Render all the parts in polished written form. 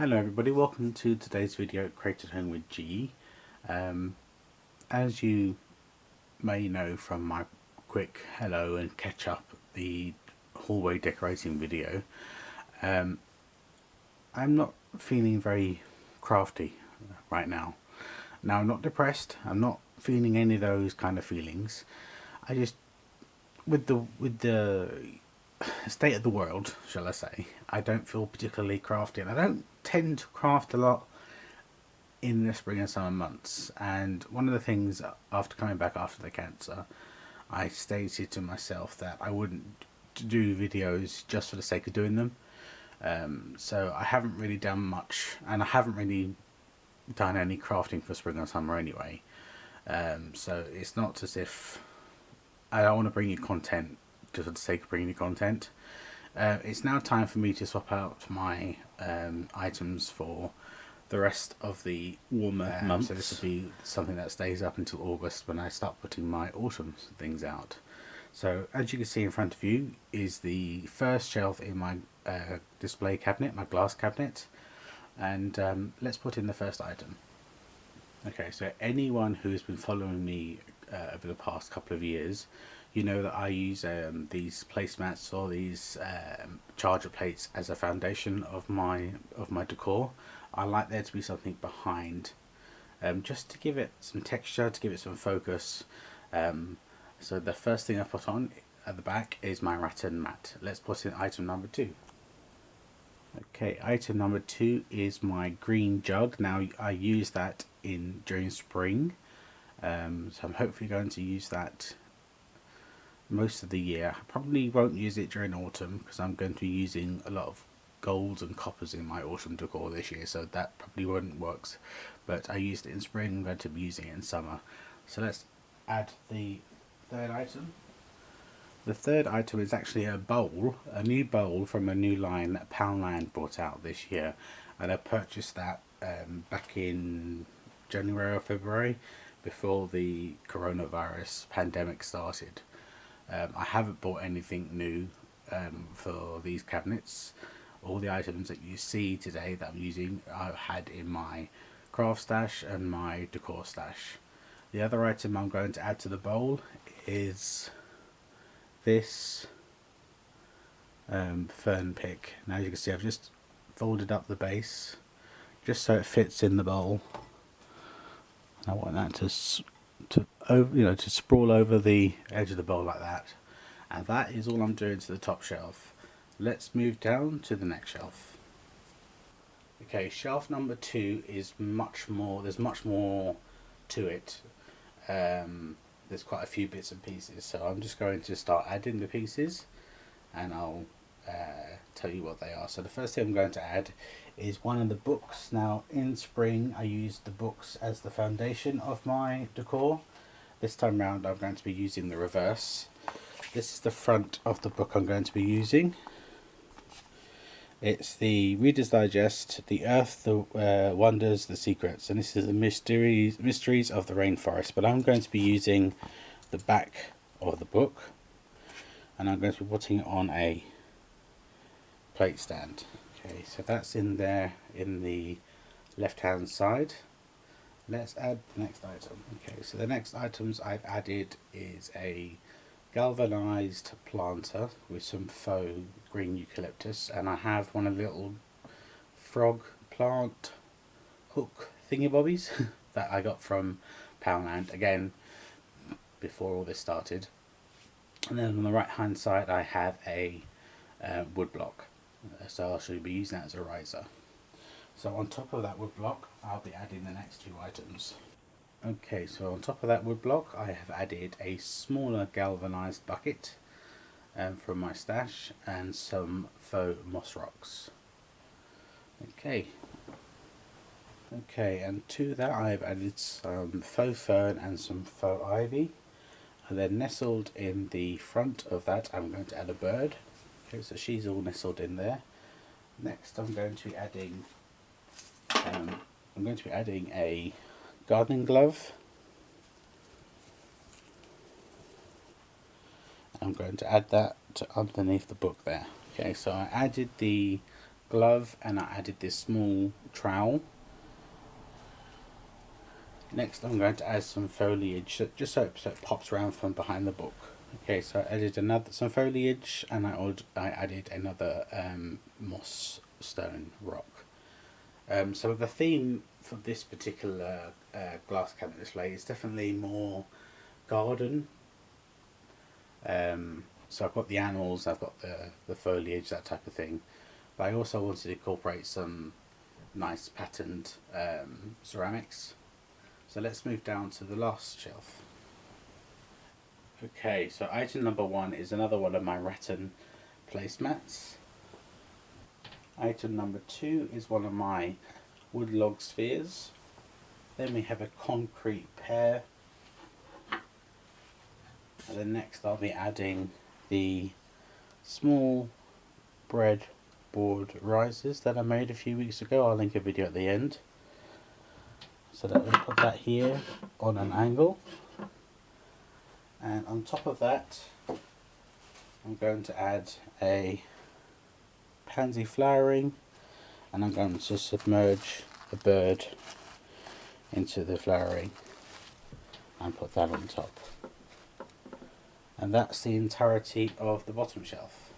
Hello everybody, welcome to today's video Create at Home with G. As you may know from my quick hello and catch up, the hallway decorating video, I'm not feeling very crafty right now. Now I'm not depressed, I'm not feeling any of those kind of feelings. I just, with the state of the world, shall I say, I don't feel particularly crafty, and I don't tend to craft a lot in the spring and summer months. And one of the things, after coming back after the cancer, I stated to myself that I wouldn't do videos just for the sake of doing them. So I haven't really done much, and I haven't really done any crafting for spring and summer anyway. So it's not as if I don't want to bring you content just for the sake of bringing you content. It's now time for me to swap out my items for the rest of the warmer months. So this will be something that stays up until August, when I start putting my autumn things out. So as you can see in front of you is the first shelf in my display cabinet, my glass cabinet. And let's put in the first item. Okay, so anyone who's been following me over the past couple of years, you know that I use these placemats or these charger plates as a foundation of my decor. I like there to be something behind, just to give it some texture, to give it some focus. So the first thing I put on at the back is my rattan mat. Let's put in item number 2. Okay, item number 2 is my green jug. Now I use that during spring, so I'm hopefully going to use that most of the year. I probably won't use it during autumn because I'm going to be using a lot of golds and coppers in my autumn decor this year, so that probably won't work. But I used it in spring, I'm going to be using it in summer. So let's add the third item. The third item is actually a bowl, a new bowl from a new line that Poundland brought out this year, and I purchased that back in January or February, before the coronavirus pandemic started. I haven't bought anything new for these cabinets. All the items that you see today that I'm using I've had in my craft stash and my decor stash. The other item I'm going to add to the bowl is this fern pick. Now as you can see, I've just folded up the base just so it fits in the bowl. I want that to sprawl over the edge of the bowl like that. And that is all I'm doing to the top shelf. Let's move down to the next shelf. Okay, shelf number 2 is much more, there's much more to it. There's quite a few bits and pieces, so I'm just going to start adding the pieces, and I'll tell you what they are. So the first thing I'm going to add is one of the books. Now in spring I used the books as the foundation of my decor. This time round I'm going to be using the reverse. This is the front of the book I'm going to be using. It's the Reader's Digest, The Earth, the Wonders, the Secrets, and this is the Mysteries of the Rainforest. But I'm going to be using the back of the book, and I'm going to be putting it on a plate stand. Okay, so that's in there in the left hand side. Let's add the next item. Okay, so the next items I've added is a galvanized planter with some faux green eucalyptus, and I have one of the little frog plant hook thingy-bobbies that I got from Poundland, again before all this started. And then on the right hand side I have a wood block, so I'll should be using that as a riser. So on top of that wood block I'll be adding the next 2 items. Okay, so on top of that wood block I have added a smaller galvanized bucket from my stash, and some faux moss rocks. Okay, and to that I've added some faux fern and some faux ivy, and then nestled in the front of that I'm going to add a bird. Okay, so she's all nestled in there. Next I'm going to be adding a gardening glove. I'm going to add that to underneath the book there. Okay, so I added the glove, and I added this small trowel. Next I'm going to add some foliage, just so it pops around from behind the book. Okay, so I added some foliage, and I added another moss stone rock. So the theme for this particular glass cabinet display is definitely more garden. So I've got the animals, I've got the foliage, that type of thing. But I also wanted to incorporate some nice patterned ceramics. So let's move down to the last shelf. Okay, so item number 1 is another one of my rattan placemats. Item number 2 is one of my wood log spheres. Then we have a concrete pear. And then next I'll be adding the small bread board risers that I made a few weeks ago. I'll link a video at the end. So let me put that here on an angle, and on top of that I'm going to add a pansy flowering, and I'm going to submerge a bird into the flowering and put that on top. And that's the entirety of the bottom shelf.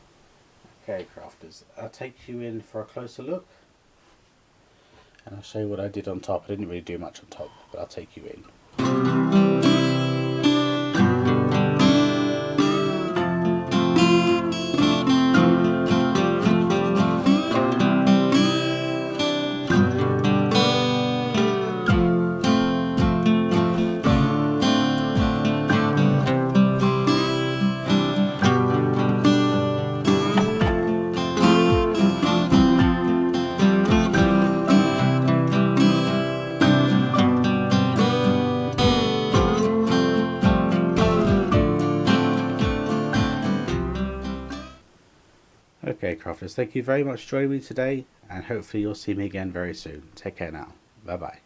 Okay, crafters, I'll take you in for a closer look, and I'll show you what I did on top. I didn't really do much on top, but I'll take you in. Okay, crafters, thank you very much for joining me today, and hopefully you'll see me again very soon. Take care now. Bye bye.